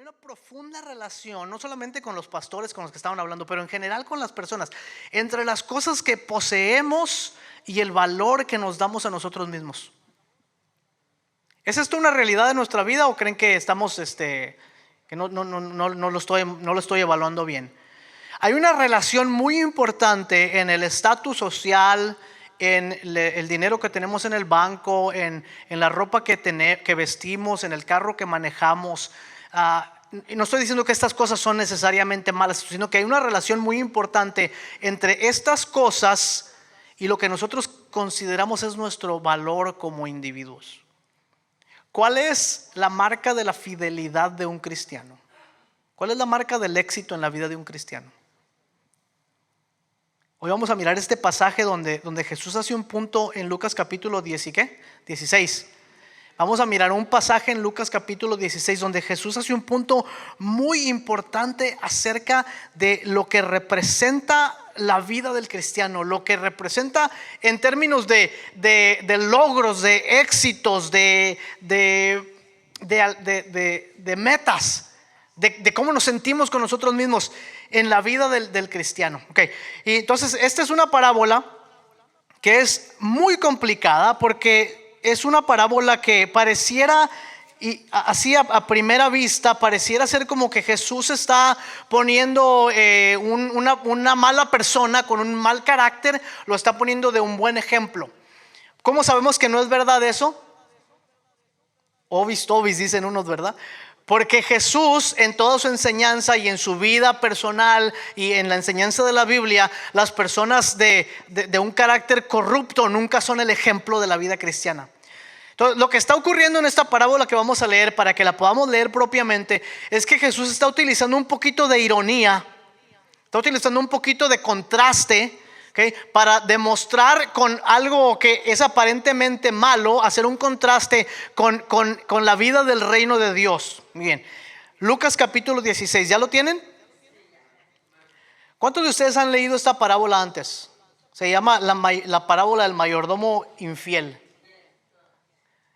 una profunda relación, no solamente con los pastores con los que estaban hablando, pero en general con las personas, entre las cosas que poseemos y el valor que nos damos a nosotros mismos. ¿Es esto una realidad de nuestra vida o creen que estamos, que no lo estoy evaluando bien? Hay una relación muy importante en el estatus social, en el dinero que tenemos en el banco, en la ropa que vestimos, en el carro que manejamos. No estoy diciendo que estas cosas son necesariamente malas, sino que hay una relación muy importante entre estas cosas y lo que nosotros consideramos es nuestro valor como individuos. ¿Cuál es la marca de la fidelidad de un cristiano? ¿Cuál es la marca del éxito en la vida de un cristiano? Hoy vamos a mirar este pasaje donde Jesús hace un punto en Lucas capítulo 16. Vamos a mirar un pasaje en Lucas capítulo 16 donde Jesús hace un punto muy importante acerca de lo que representa la vida del cristiano, lo que representa en términos de logros, de éxitos, de metas, de cómo nos sentimos con nosotros mismos en la vida del cristiano. Okay. Y entonces esta es una parábola que es muy complicada porque es una parábola que pareciera, y así a primera vista, pareciera ser como que Jesús está poniendo una mala persona con un mal carácter, lo está poniendo de un buen ejemplo. ¿Cómo sabemos que no es verdad eso? Obis tobis dicen unos, ¿verdad? Porque Jesús en toda su enseñanza y en su vida personal y en la enseñanza de la Biblia, las personas de un carácter corrupto nunca son el ejemplo de la vida cristiana. Entonces, lo que está ocurriendo en esta parábola que vamos a leer, para que la podamos leer propiamente, es que Jesús está utilizando un poquito de ironía, está utilizando un poquito de contraste, ¿okay? Para demostrar con algo que es aparentemente malo, hacer un contraste con la vida del reino de Dios. Bien, Lucas capítulo 16, ¿ya lo tienen? ¿Cuántos de ustedes han leído esta parábola antes? Se llama la parábola del mayordomo infiel.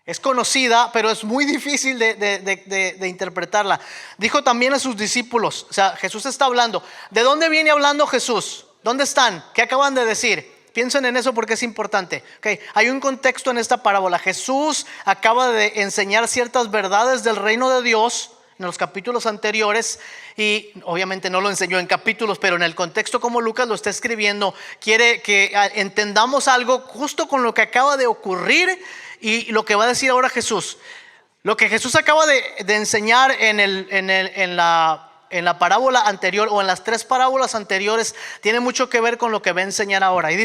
Es conocida, pero es muy difícil de interpretarla. Dijo también a sus discípulos, o sea, Jesús está hablando. ¿De dónde viene hablando Jesús? ¿Dónde están? ¿Qué acaban de decir? Piensen en eso porque es importante. Okay. Hay un contexto en esta parábola. Jesús acaba de enseñar ciertas verdades del reino de Dios en los capítulos anteriores, y obviamente no lo enseñó en capítulos, pero en el contexto como Lucas lo está escribiendo, quiere que entendamos algo justo con lo que acaba de ocurrir y lo que va a decir ahora Jesús. Lo que Jesús acaba de enseñar en la parábola anterior, o en las tres parábolas anteriores, tiene mucho que ver con lo que va a enseñar ahora. Y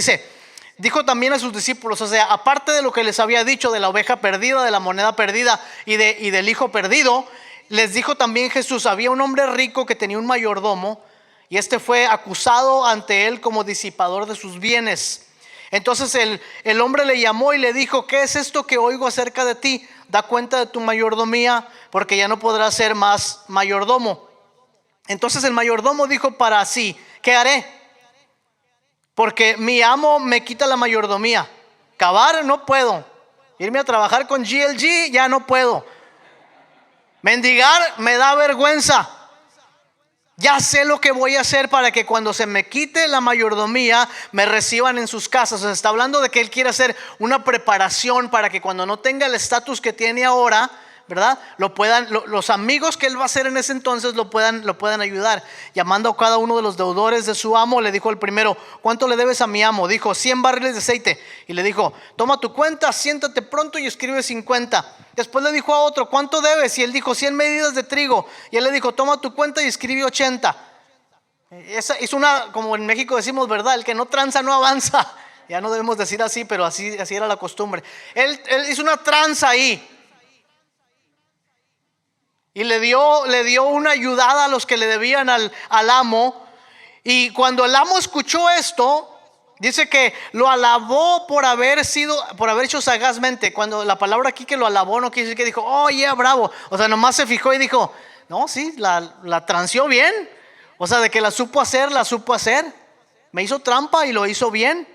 dijo también a sus discípulos, o sea, aparte de lo que les había dicho de la oveja perdida, de la moneda perdida y del hijo perdido, les dijo también Jesús: había un hombre rico que tenía un mayordomo, y este fue acusado ante él como disipador de sus bienes. Entonces el hombre le llamó y le dijo: ¿qué es esto que oigo acerca de ti? Da cuenta de tu mayordomía, porque ya no podrás ser más mayordomo. Entonces el mayordomo dijo para sí: ¿qué haré? Porque mi amo me quita la mayordomía. Cavar no puedo. Irme a trabajar con GLG ya no puedo. Mendigar me da vergüenza. Ya sé lo que voy a hacer para que cuando se me quite la mayordomía me reciban en sus casas. O sea, está hablando de que él quiere hacer una preparación para que cuando no tenga el estatus que tiene ahora, ¿verdad? Los amigos que él va a hacer en ese entonces lo puedan ayudar. Llamando a cada uno de los deudores de su amo, le dijo el primero: ¿cuánto le debes a mi amo? Dijo: 100 barriles de aceite. Y le dijo: toma tu cuenta, siéntate pronto y escribe 50. Después le dijo a otro: ¿cuánto debes? Y él dijo: 100 medidas de trigo. Y él le dijo: toma tu cuenta y escribe 80. Esa es una, como en México decimos, ¿verdad? El que no tranza no avanza. Ya no debemos decir así, pero así era la costumbre. Él hizo una tranza ahí. Y le dio una ayudada a los que le debían al amo. Y cuando el amo escuchó esto, dice que lo alabó por haber hecho sagazmente. Cuando la palabra aquí que lo alabó no quiere decir que dijo: oh yeah, bravo. O sea, nomás se fijó y dijo: no, sí, la transió bien. O sea, de que la supo hacer. Me hizo trampa y lo hizo bien.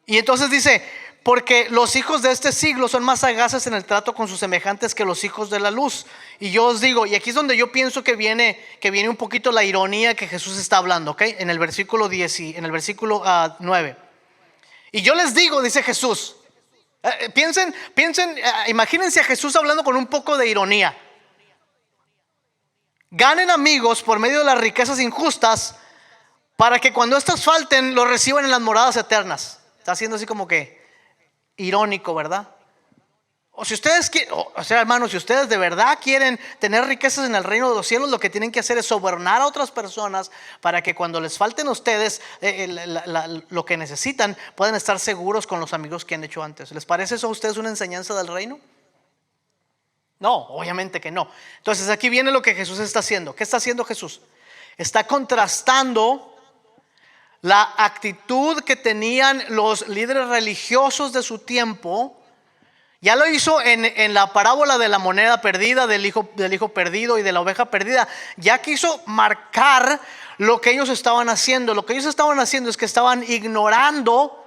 Y entonces dice: porque los hijos de este siglo son más sagaces en el trato con sus semejantes que los hijos de la luz. Y yo os digo, y aquí es donde yo pienso que viene un poquito la ironía que Jesús está hablando, ¿ok? En el versículo 10 en el versículo 9. Y yo les digo, dice Jesús, piensen, imagínense a Jesús hablando con un poco de ironía. Ganen amigos por medio de las riquezas injustas, para que cuando estas falten los reciban en las moradas eternas. Está haciendo así como que irónico, ¿verdad? O si ustedes quieren, o sea, hermanos, si ustedes de verdad quieren tener riquezas en el reino de los cielos, lo que tienen que hacer es sobornar a otras personas para que cuando les falten a ustedes lo que necesitan, puedan estar seguros con los amigos que han hecho antes. ¿Les parece eso a ustedes una enseñanza del reino? No, obviamente que no. Entonces aquí viene lo que Jesús está haciendo. ¿Qué está haciendo Jesús? Está contrastando la actitud que tenían los líderes religiosos de su tiempo. Ya lo hizo en la parábola de la moneda perdida, del hijo perdido y de la oveja perdida. Ya quiso marcar lo que ellos estaban haciendo. Lo que ellos estaban haciendo es que estaban ignorando,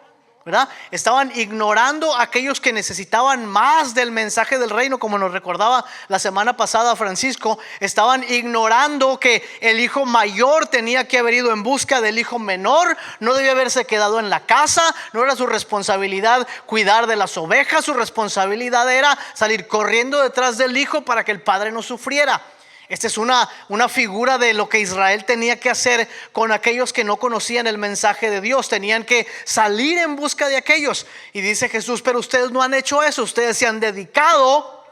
¿verdad? Estaban ignorando a aquellos que necesitaban más del mensaje del reino, como nos recordaba la semana pasada Francisco. Estaban ignorando que el hijo mayor tenía que haber ido en busca del hijo menor. No debía haberse quedado en la casa. No era su responsabilidad cuidar de las ovejas. Su responsabilidad era salir corriendo detrás del hijo para que el padre no sufriera. Esta es una figura de lo que Israel tenía que hacer con aquellos que no conocían el mensaje de Dios. Tenían que salir en busca de aquellos. Y dice Jesús, pero ustedes no han hecho eso. Ustedes se han dedicado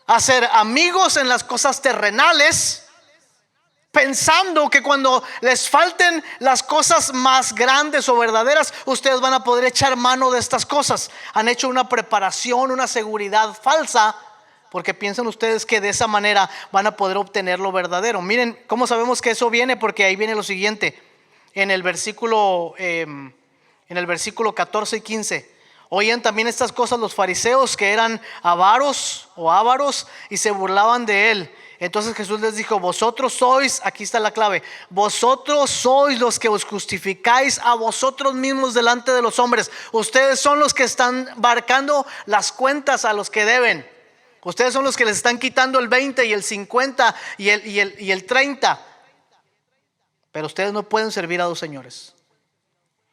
a ser amigos en las cosas terrenales, pensando que cuando les falten las cosas más grandes o verdaderas, ustedes van a poder echar mano de estas cosas. Han hecho una preparación, una seguridad falsa, porque piensan ustedes que de esa manera van a poder obtener lo verdadero. Miren cómo sabemos que eso viene, porque ahí viene lo siguiente. En el versículo 14 y 15. Oían también estas cosas los fariseos, que eran avaros y se burlaban de él. Entonces Jesús les dijo, vosotros sois, aquí está la clave, vosotros sois los que os justificáis a vosotros mismos delante de los hombres. Ustedes son los que están marcando las cuentas a los que deben. Ustedes son los que les están quitando el 20 y el 50 y el 30. Pero ustedes no pueden servir a dos señores,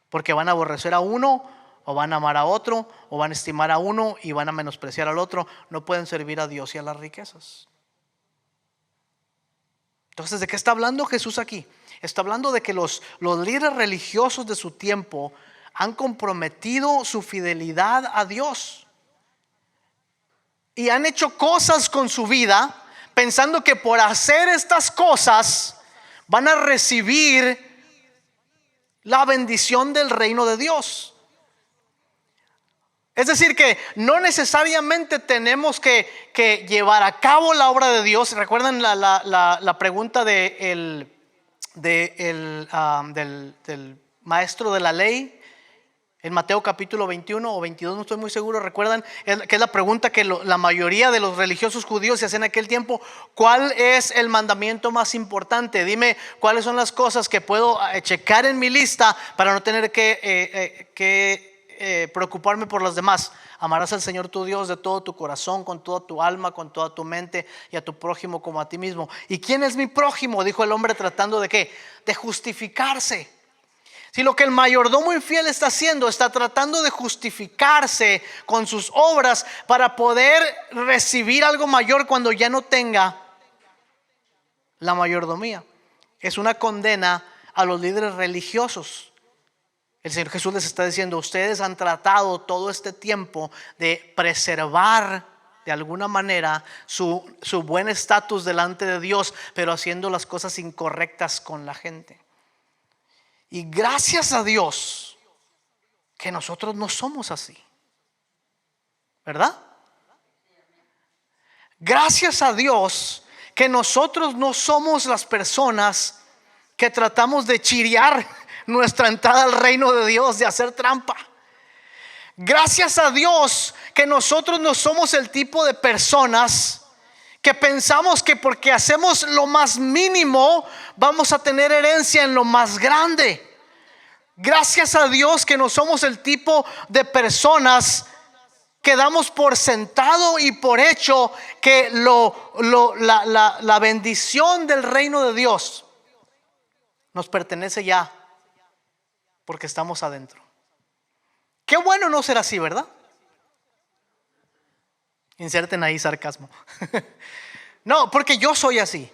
porque van a aborrecer a uno o van a amar a otro, o van a estimar a uno y van a menospreciar al otro. No pueden servir a Dios y a las riquezas. Entonces, ¿de qué está hablando Jesús aquí? Está hablando de que los líderes religiosos de su tiempo han comprometido su fidelidad a Dios y han hecho cosas con su vida pensando que por hacer estas cosas van a recibir la bendición del reino de Dios. Es decir, que no necesariamente tenemos que llevar a cabo la obra de Dios. ¿Recuerdan la pregunta del maestro de la ley en Mateo capítulo 21 o 22, no estoy muy seguro? ¿Recuerdan? Que es la pregunta que la mayoría de los religiosos judíos se hacían en aquel tiempo. ¿Cuál es el mandamiento más importante? Dime cuáles son las cosas que puedo checar en mi lista para no tener que preocuparme por los demás. Amarás al Señor tu Dios de todo tu corazón, con toda tu alma, con toda tu mente, y a tu prójimo como a ti mismo. ¿Y quién es mi prójimo?, dijo el hombre, tratando de ¿qué? De justificarse. Si lo que el mayordomo infiel está haciendo, está tratando de justificarse con sus obras para poder recibir algo mayor cuando ya no tenga la mayordomía. Es una condena a los líderes religiosos. El Señor Jesús les está diciendo, ustedes han tratado todo este tiempo de preservar de alguna manera su buen estatus delante de Dios, pero haciendo las cosas incorrectas con la gente. Y gracias a Dios que nosotros no somos así, ¿verdad? Gracias a Dios que nosotros no somos las personas que tratamos de chirear nuestra entrada al reino de Dios, de hacer trampa. Gracias a Dios que nosotros no somos el tipo de personas que pensamos que porque hacemos lo más mínimo vamos a tener herencia en lo más grande. Gracias a Dios que no somos el tipo de personas que damos por sentado y por hecho que la bendición del reino de Dios nos pertenece ya porque estamos adentro. Qué bueno no ser así, ¿verdad? Inserten ahí sarcasmo. No, porque yo soy así.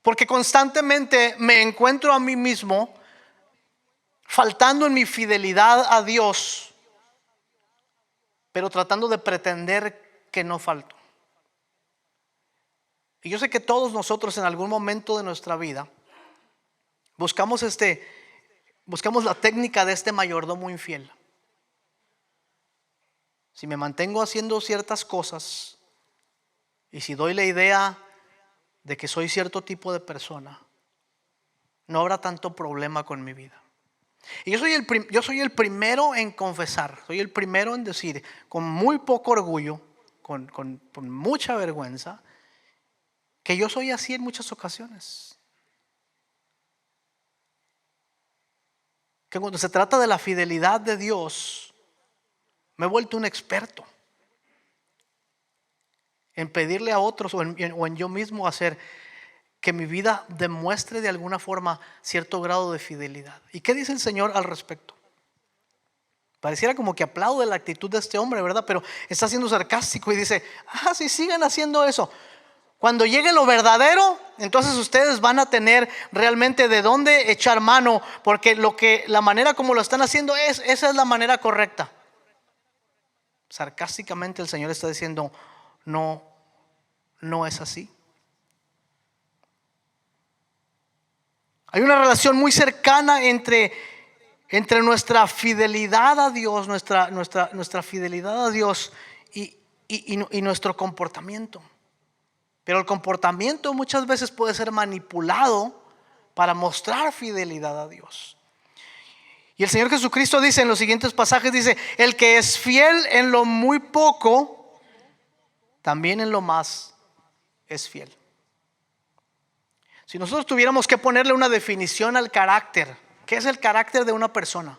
Porque constantemente me encuentro a mí mismo faltando en mi fidelidad a Dios, pero tratando de pretender que no falto. Y yo sé que todos nosotros en algún momento de nuestra vida buscamos la técnica de este mayordomo infiel. Si me mantengo haciendo ciertas cosas y si doy la idea de que soy cierto tipo de persona, no habrá tanto problema con mi vida. Y yo soy el primero en confesar, soy el primero en decir con muy poco orgullo, con mucha vergüenza, que yo soy así en muchas ocasiones. Que cuando se trata de la fidelidad de Dios, me he vuelto un experto en pedirle a otros o en yo mismo hacer que mi vida demuestre de alguna forma cierto grado de fidelidad. ¿Y qué dice el Señor al respecto? Pareciera como que aplaude la actitud de este hombre, ¿verdad? Pero está siendo sarcástico y dice, si sigan haciendo eso, cuando llegue lo verdadero, entonces ustedes van a tener realmente de dónde echar mano, porque la manera como lo están haciendo esa es la manera correcta. Sarcásticamente el Señor está diciendo, no es así. Hay una relación muy cercana entre nuestra fidelidad a Dios, nuestra fidelidad a Dios y nuestro comportamiento. Pero el comportamiento muchas veces puede ser manipulado para mostrar fidelidad a Dios. Y el Señor Jesucristo dice en los siguientes pasajes, dice, el que es fiel en lo muy poco, también en lo más es fiel. Si nosotros tuviéramos que ponerle una definición al carácter, ¿qué es el carácter de una persona?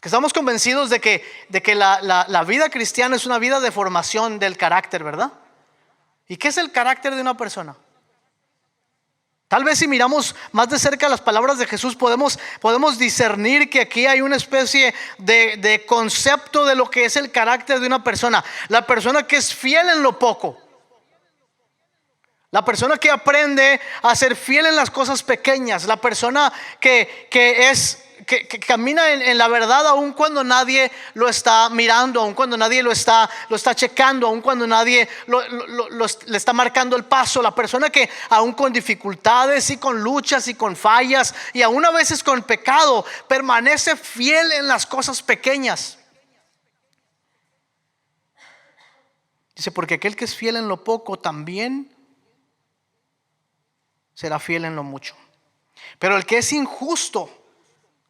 Que estamos convencidos de que la vida cristiana es una vida de formación del carácter, ¿verdad? ¿Y qué es el carácter de una persona? Tal vez si miramos más de cerca las palabras de Jesús podemos discernir que aquí hay una especie de concepto de lo que es el carácter de una persona. La persona que es fiel en lo poco. La persona que aprende a ser fiel en las cosas pequeñas. La persona que camina en la verdad aun cuando nadie lo está mirando, aun cuando nadie lo está checando, aun cuando nadie le está marcando el paso. La persona que aun con dificultades y con luchas y con fallas y aun a veces con pecado permanece fiel en las cosas pequeñas. Dice, porque aquel que es fiel en lo poco también será fiel en lo mucho. Pero el que es injusto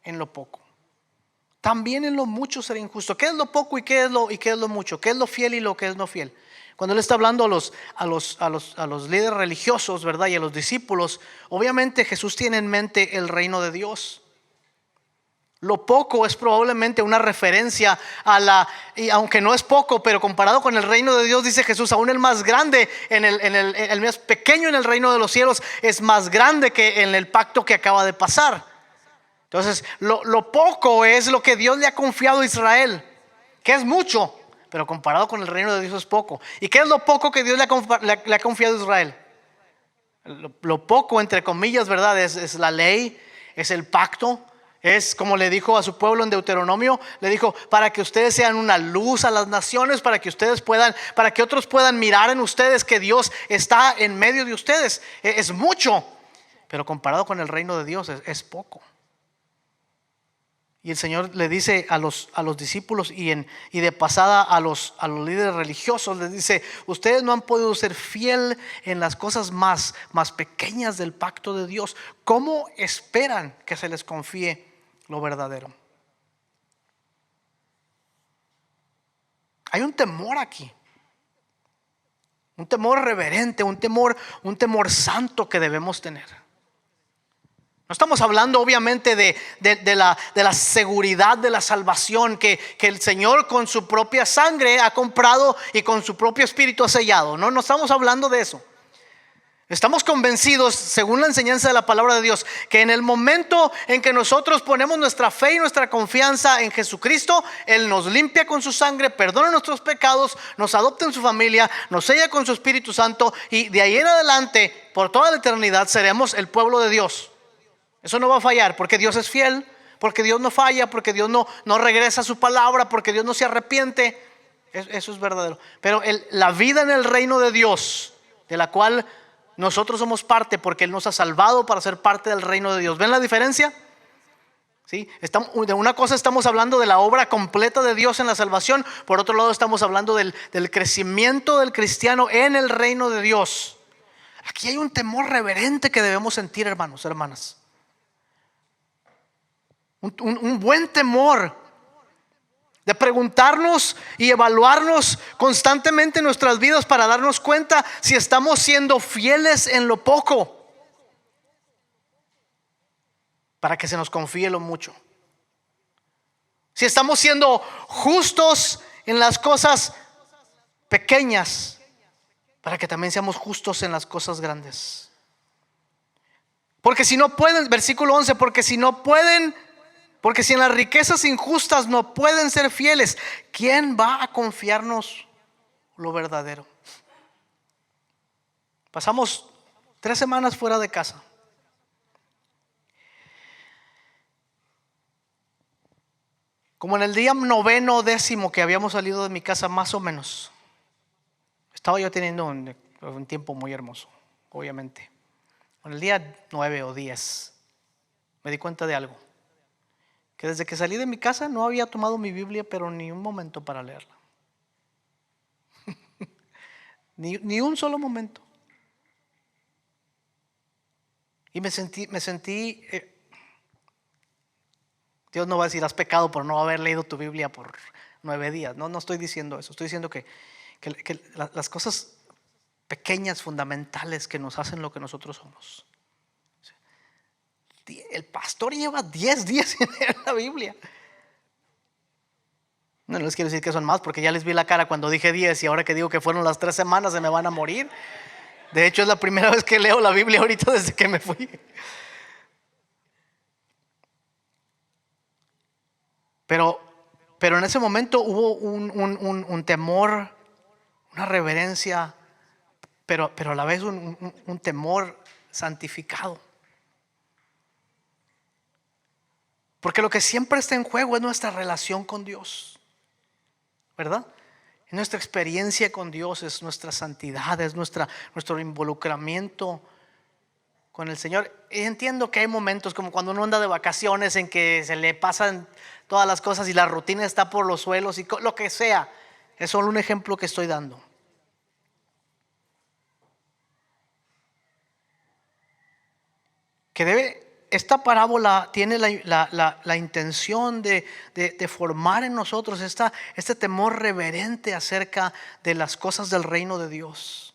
en lo poco, también en lo mucho será injusto. ¿Qué es lo poco y qué es lo mucho? ¿Qué es lo fiel y lo que es no fiel? Cuando él está hablando a los líderes religiosos, ¿verdad? Y a los discípulos, obviamente Jesús tiene en mente el reino de Dios. Lo poco es probablemente una referencia y aunque no es poco, pero comparado con el reino de Dios, dice Jesús, aún el más grande, el más pequeño en el reino de los cielos es más grande que en el pacto que acaba de pasar. Entonces, lo poco es lo que Dios le ha confiado a Israel, que es mucho, pero comparado con el reino de Dios es poco. ¿Y qué es lo poco que Dios le ha confiado a Israel? Lo poco, entre comillas, ¿verdad? Es la ley, es el pacto. Es como le dijo a su pueblo en Deuteronomio, le dijo, para que ustedes sean una luz a las naciones, para que otros puedan mirar en ustedes que Dios está en medio de ustedes. Es mucho, pero comparado con el reino de Dios es poco. Y el Señor le dice a los discípulos y de pasada a los líderes religiosos, les dice, ustedes no han podido ser fiel en las cosas más pequeñas del pacto de Dios. ¿Cómo esperan que se les confíe lo verdadero? Hay un temor aquí. Un temor reverente, un temor santo que debemos tener. No estamos hablando obviamente de la seguridad de la salvación que el Señor con su propia sangre ha comprado y con su propio espíritu ha sellado. No estamos hablando de eso. Estamos convencidos, según la enseñanza de la palabra de Dios, que en el momento en que nosotros ponemos nuestra fe y nuestra confianza en Jesucristo, Él nos limpia con su sangre, perdona nuestros pecados, nos adopta en su familia, nos sella con su Espíritu Santo, y de ahí en adelante, por toda la eternidad, seremos el pueblo de Dios. Eso no va a fallar, porque Dios es fiel, porque Dios no falla, porque Dios no regresa a su palabra, porque Dios no se arrepiente. Eso es verdadero. Pero la vida en el reino de Dios, de la cual nosotros somos parte, porque Él nos ha salvado para ser parte del reino de Dios. ¿Ven la diferencia? ¿Sí? De una cosa estamos hablando de la obra completa de Dios en la salvación. Por otro lado estamos hablando del crecimiento del cristiano en el reino de Dios. Aquí hay un temor reverente que debemos sentir, hermanos, hermanas. Un buen temor de preguntarnos y evaluarnos constantemente en nuestras vidas para darnos cuenta si estamos siendo fieles en lo poco, para que se nos confíe lo mucho. Si estamos siendo justos en las cosas pequeñas, para que también seamos justos en las cosas grandes. Porque si no pueden, versículo 11, porque si en las riquezas injustas no pueden ser fieles, ¿quién va a confiarnos lo verdadero? Pasamos 3 semanas fuera de casa. Como en el día 9 o 10 que habíamos salido de mi casa, más o menos, estaba yo teniendo un tiempo muy hermoso, obviamente. En el día 9 o 10 me di cuenta de algo. Que desde que salí de mi casa no había tomado mi Biblia, pero ni un momento para leerla. ni un solo momento. Y me sentí Dios no va a decir has pecado por no haber leído tu Biblia por 9 días. No estoy diciendo eso. Estoy diciendo que las cosas pequeñas, fundamentales que nos hacen lo que nosotros somos. El pastor lleva 10 días sin leer la Biblia. No les quiero decir que son más, porque ya les vi la cara cuando dije 10 y ahora que digo que fueron las 3 semanas se me van a morir. De hecho es la primera vez que leo la Biblia ahorita desde que me fui. Pero en ese momento hubo un temor, una reverencia, pero a la vez un temor santificado. Porque lo que siempre está en juego es nuestra relación con Dios, ¿verdad? Es nuestra experiencia con Dios, es nuestra santidad, es nuestro involucramiento con el Señor. Y entiendo que hay momentos como cuando uno anda de vacaciones en que se le pasan todas las cosas y la rutina está por los suelos y lo que sea. Es solo un ejemplo que estoy dando. Esta parábola tiene la intención de formar en nosotros este temor reverente acerca de las cosas del reino de Dios.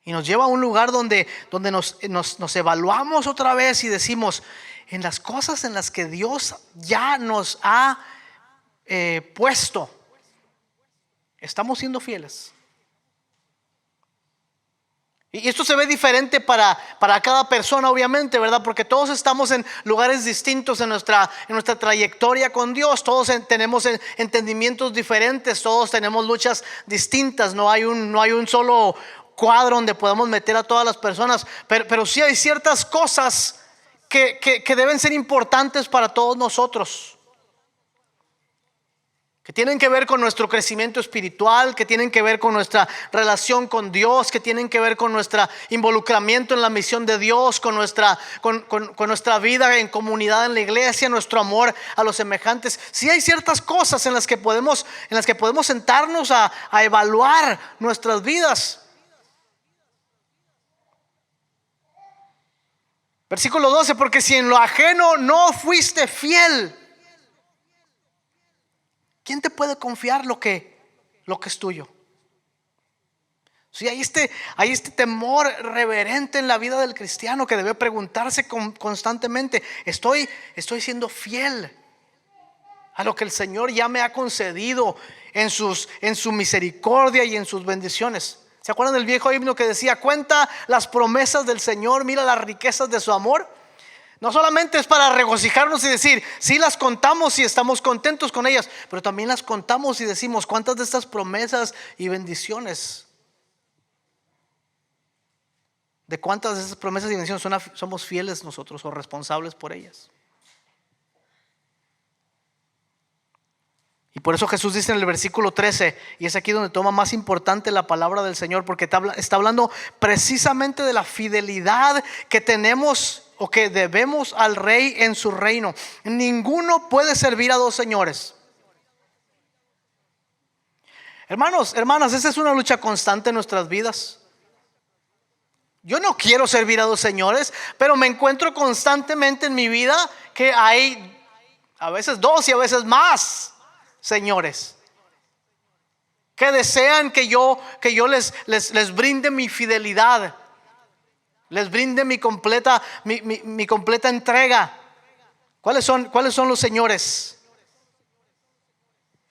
Y nos lleva a un lugar donde nos evaluamos otra vez y decimos, en las cosas en las que Dios ya nos ha puesto, ¿estamos siendo fieles? Y esto se ve diferente para cada persona, obviamente, ¿verdad? Porque todos estamos en lugares distintos en nuestra trayectoria con Dios. Todos tenemos entendimientos diferentes, todos tenemos luchas distintas. No hay un solo cuadro donde podamos meter a todas las personas. Pero sí hay ciertas cosas que deben ser importantes para todos nosotros, que tienen que ver con nuestro crecimiento espiritual, que tienen que ver con nuestra relación con Dios, que tienen que ver con nuestro involucramiento en la misión de Dios, con nuestra vida en comunidad en la iglesia, nuestro amor a los semejantes. Sí hay ciertas cosas en las que podemos sentarnos a evaluar nuestras vidas. Versículo 12, porque si en lo ajeno no fuiste fiel, ¿quién te puede confiar lo que es tuyo? Sí, hay este temor reverente en la vida del cristiano que debe preguntarse constantemente: ¿Estoy siendo fiel a lo que el Señor ya me ha concedido en su misericordia y en sus bendiciones? ¿Se acuerdan del viejo himno que decía: cuenta las promesas del Señor, mira las riquezas de su amor? No solamente es para regocijarnos y decir, sí las contamos y estamos contentos con ellas, pero también las contamos y decimos: ¿cuántas de estas promesas y bendiciones, de cuántas de esas promesas y bendiciones somos fieles nosotros o responsables por ellas? Y por eso Jesús dice en el versículo 13, y es aquí donde toma más importante la palabra del Señor, porque está hablando precisamente de la fidelidad que tenemos o que debemos al Rey en su reino. Ninguno puede servir a dos señores. Hermanos, hermanas, esa es una lucha constante en nuestras vidas. Yo no quiero servir a dos señores, pero me encuentro constantemente en mi vida que hay a veces dos y a veces más señores que desean que yo les brinde mi fidelidad, les brinde mi completa entrega. ¿Cuáles son los señores?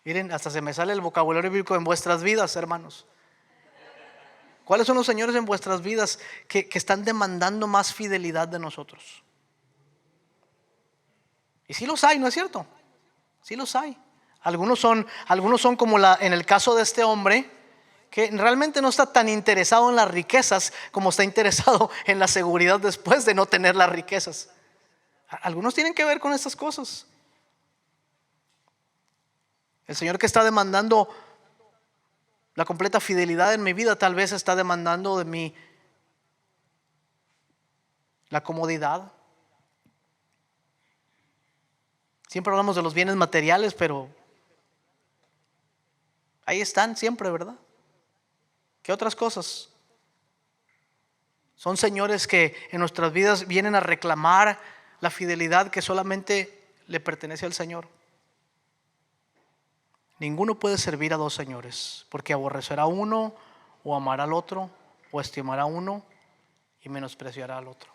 Miren, hasta se me sale el vocabulario bíblico: en vuestras vidas, hermanos. ¿Cuáles son los señores en vuestras vidas que están demandando más fidelidad de nosotros? Y sí los hay, ¿no es cierto? Sí los hay. Algunos son como en el caso de este hombre, que realmente no está tan interesado en las riquezas como está interesado en la seguridad después de no tener las riquezas. Algunos tienen que ver con estas cosas. El Señor que está demandando la completa fidelidad en mi vida, tal vez está demandando de mí la comodidad. Siempre hablamos de los bienes materiales, pero ahí están siempre, ¿verdad? ¿Qué otras cosas? Son señores que en nuestras vidas vienen a reclamar la fidelidad que solamente le pertenece al Señor. Ninguno puede servir a dos señores, porque aborrecerá a uno o amará al otro, o estimará a uno y menospreciará al otro.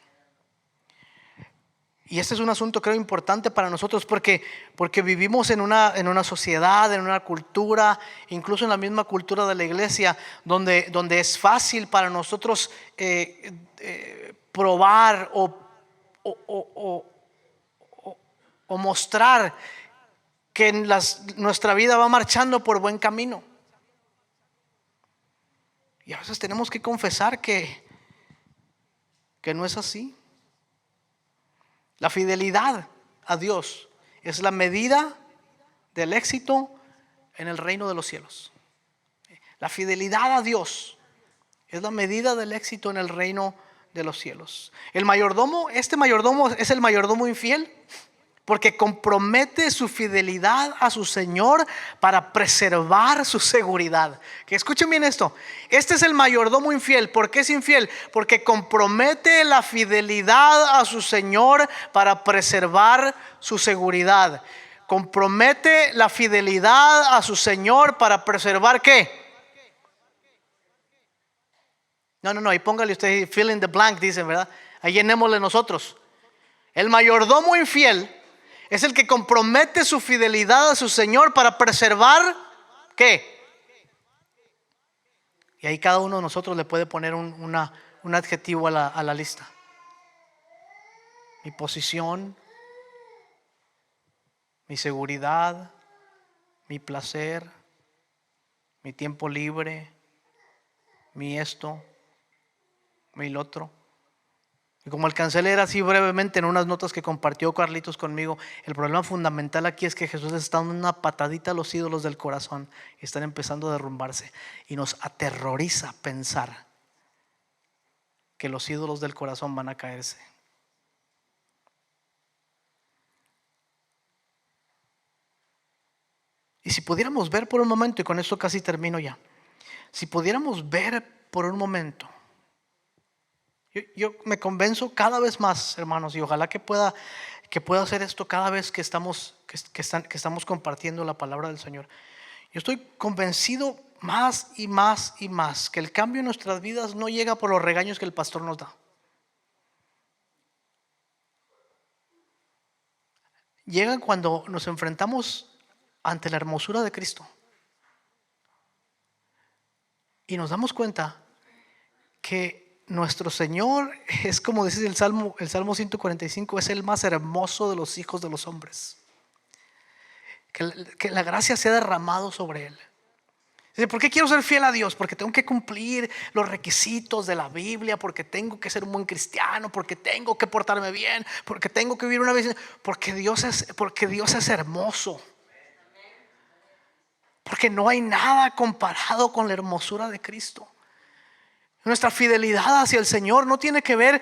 Y este es un asunto, creo, importante para nosotros, porque vivimos en una sociedad, en una cultura, incluso en la misma cultura de la iglesia, donde es fácil para nosotros probar o mostrar que nuestra vida va marchando por buen camino. Y a veces tenemos que confesar que no es así. La fidelidad a Dios es la medida del éxito en el reino de los cielos. La fidelidad a Dios es la medida del éxito en el reino de los cielos. Este mayordomo es el mayordomo infiel, porque compromete su fidelidad a su Señor para preservar su seguridad. Que escuchen bien esto: este es el mayordomo infiel. ¿Por qué es infiel? Porque compromete la fidelidad a su Señor para preservar su seguridad. Compromete la fidelidad a su Señor para preservar ¿qué? No, ahí póngale usted fill in the blank, dicen, ¿verdad? Ahí llenémosle nosotros. El mayordomo infiel es el que compromete su fidelidad a su Señor para preservar ¿qué? Y ahí cada uno de nosotros le puede poner un adjetivo a la lista. Mi posición, mi seguridad, mi placer, mi tiempo libre, mi esto, mi lo otro. Y como alcancé a leer así brevemente en unas notas que compartió Carlitos conmigo, el problema fundamental aquí es que Jesús está dando una patadita a los ídolos del corazón y están empezando a derrumbarse. Y nos aterroriza pensar que los ídolos del corazón van a caerse. Y si pudiéramos ver por un momento, y con esto casi termino ya, si pudiéramos ver por un momento, yo me convenzo cada vez más, hermanos, y ojalá que pueda hacer esto cada vez que estamos compartiendo la palabra del Señor. Yo estoy convencido más y más y más que el cambio en nuestras vidas no llega por los regaños que el pastor nos da. Llega cuando nos enfrentamos ante la hermosura de Cristo y nos damos cuenta que nuestro Señor es, como dice el Salmo 145, es el más hermoso de los hijos de los hombres. Que la gracia sea derramado sobre él. Dice, ¿por qué quiero ser fiel a Dios? Porque tengo que cumplir los requisitos de la Biblia, porque tengo que ser un buen cristiano, porque tengo que portarme bien, porque tengo que vivir una vida, porque Dios es hermoso. Porque no hay nada comparado con la hermosura de Cristo. Nuestra fidelidad hacia el Señor no tiene que ver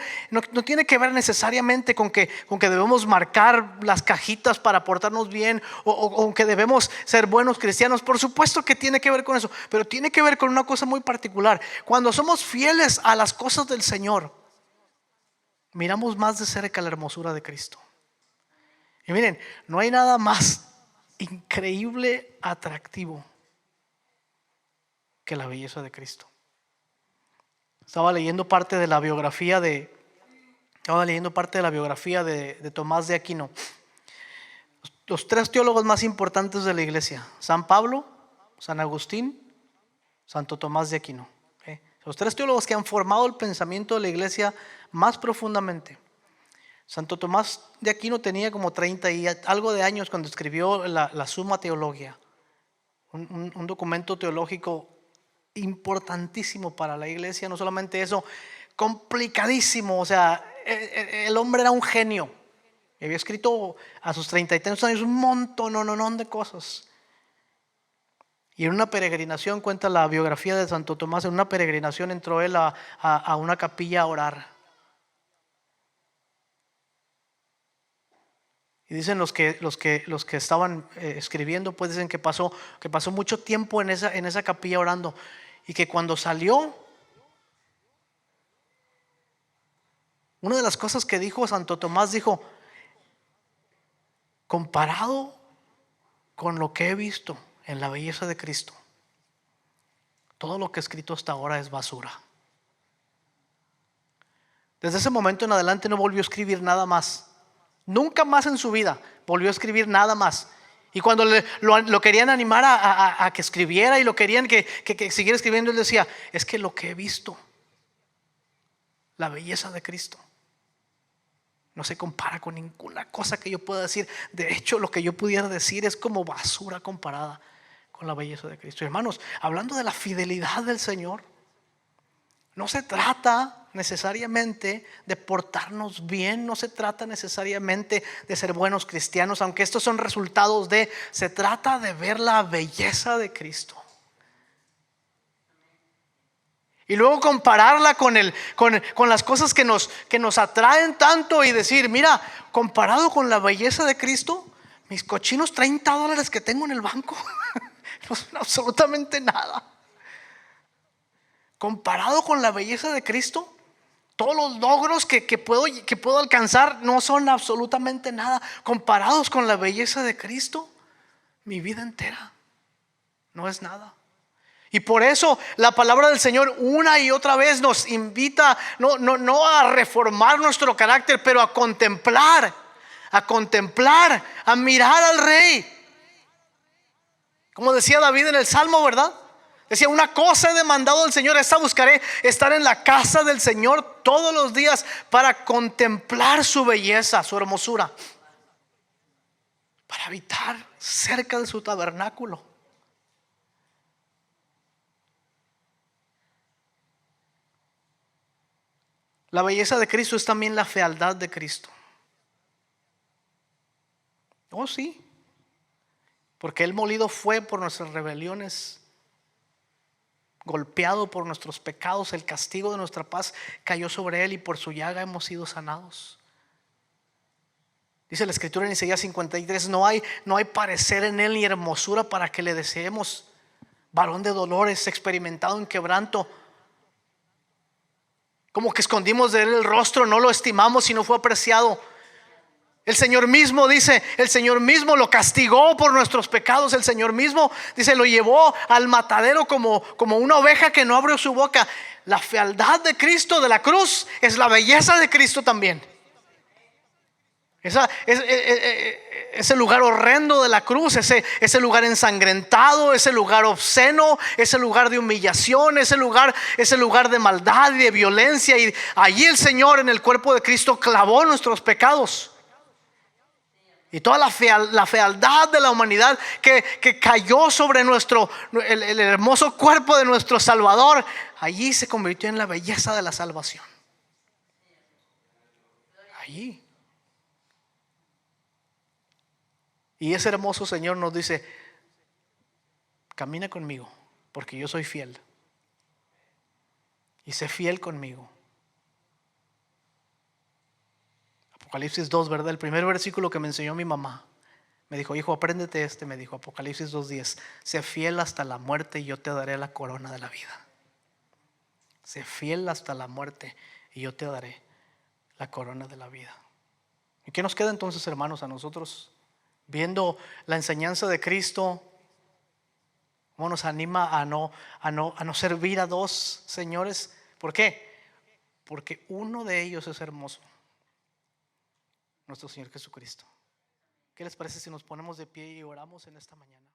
necesariamente con que debemos marcar las cajitas para portarnos bien o que debemos ser buenos cristianos. Por supuesto que tiene que ver con eso, pero tiene que ver con una cosa muy particular. Cuando somos fieles a las cosas del Señor, miramos más de cerca la hermosura de Cristo. Y miren, no hay nada más increíble, atractivo que la belleza de Cristo. Estaba leyendo parte de la biografía de Tomás de Aquino. Los tres teólogos más importantes de la iglesia: San Pablo, San Agustín, Santo Tomás de Aquino. Los tres teólogos que han formado el pensamiento de la iglesia más profundamente. Santo Tomás de Aquino tenía como 30 y algo de años cuando escribió la Summa Theologia, un documento teológico importantísimo para la iglesia. No solamente eso, complicadísimo. O sea, el hombre era un genio. Había escrito a sus 30 y tantos años un montón de cosas. Y en una peregrinación, cuenta la biografía de Santo Tomás, en una peregrinación entró él a una capilla a orar. Y dicen los que estaban escribiendo, pues dicen que pasó mucho tiempo en esa capilla orando, y que cuando salió, una de las cosas que dijo Santo Tomás, dijo: comparado con lo que he visto en la belleza de Cristo, todo lo que he escrito hasta ahora es basura. Desde ese momento en adelante no volvió a escribir nada más. Nunca más en su vida volvió a escribir nada más. Y cuando lo querían animar a que escribiera y lo querían que siguiera escribiendo, él decía: es que lo que he visto, la belleza de Cristo, no se compara con ninguna cosa que yo pueda decir. De hecho, lo que yo pudiera decir es como basura comparada con la belleza de Cristo. Hermanos, hablando de la fidelidad del Señor, no se trata necesariamente de portarnos bien, no se trata necesariamente de ser buenos cristianos, aunque estos son resultados se trata de ver la belleza de Cristo. Y luego compararla con las cosas que nos atraen tanto y decir: mira, comparado con la belleza de Cristo, mis cochinos $30 que tengo en el banco no son absolutamente nada. Comparado con la belleza de Cristo, todos los logros que puedo alcanzar no son absolutamente nada. Comparados con la belleza de Cristo, mi vida entera no es nada. Y por eso la palabra del Señor una y otra vez nos invita no a reformar nuestro carácter, pero a contemplar, a mirar al Rey. Como decía David en el Salmo, ¿verdad? Decía: una cosa he demandado al Señor, esta buscaré, estar en la casa del Señor todos los días para contemplar su belleza, su hermosura, para habitar cerca de su tabernáculo. La belleza de Cristo es también la fealdad de Cristo. Oh, sí, porque Él molido fue por nuestras rebeliones, golpeado por nuestros pecados, el castigo de nuestra paz cayó sobre Él y por su llaga hemos sido sanados. Dice la Escritura en Isaías 53: no hay parecer en Él ni hermosura para que le deseemos. Varón de dolores, experimentado en quebranto. Como que escondimos de Él el rostro, no lo estimamos y no fue apreciado. El Señor mismo dice, el Señor mismo lo castigó por nuestros pecados. El Señor mismo dice, lo llevó al matadero como una oveja que no abrió su boca. La fealdad de Cristo, de la cruz, es la belleza de Cristo también. Ese lugar horrendo de la cruz, ese lugar ensangrentado, ese lugar obsceno, ese lugar de humillación, ese lugar de maldad y de violencia. Y allí el Señor en el cuerpo de Cristo clavó nuestros pecados. Y toda la fealdad de la humanidad que cayó sobre el hermoso cuerpo de nuestro Salvador, allí se convirtió en la belleza de la salvación. Allí. Y ese hermoso Señor nos dice, camina conmigo, porque yo soy fiel. Y sé fiel conmigo. Apocalipsis 2, ¿verdad? El primer versículo que me enseñó mi mamá. Me dijo, hijo, apréndete me dijo, Apocalipsis 2:10. Sé fiel hasta la muerte y yo te daré la corona de la vida. Sé fiel hasta la muerte y yo te daré la corona de la vida. ¿Y qué nos queda entonces, hermanos, a nosotros? Viendo la enseñanza de Cristo, ¿cómo nos anima a no servir a dos señores? ¿Por qué? Porque uno de ellos es hermoso, nuestro Señor Jesucristo. ¿Qué les parece si nos ponemos de pie y oramos en esta mañana?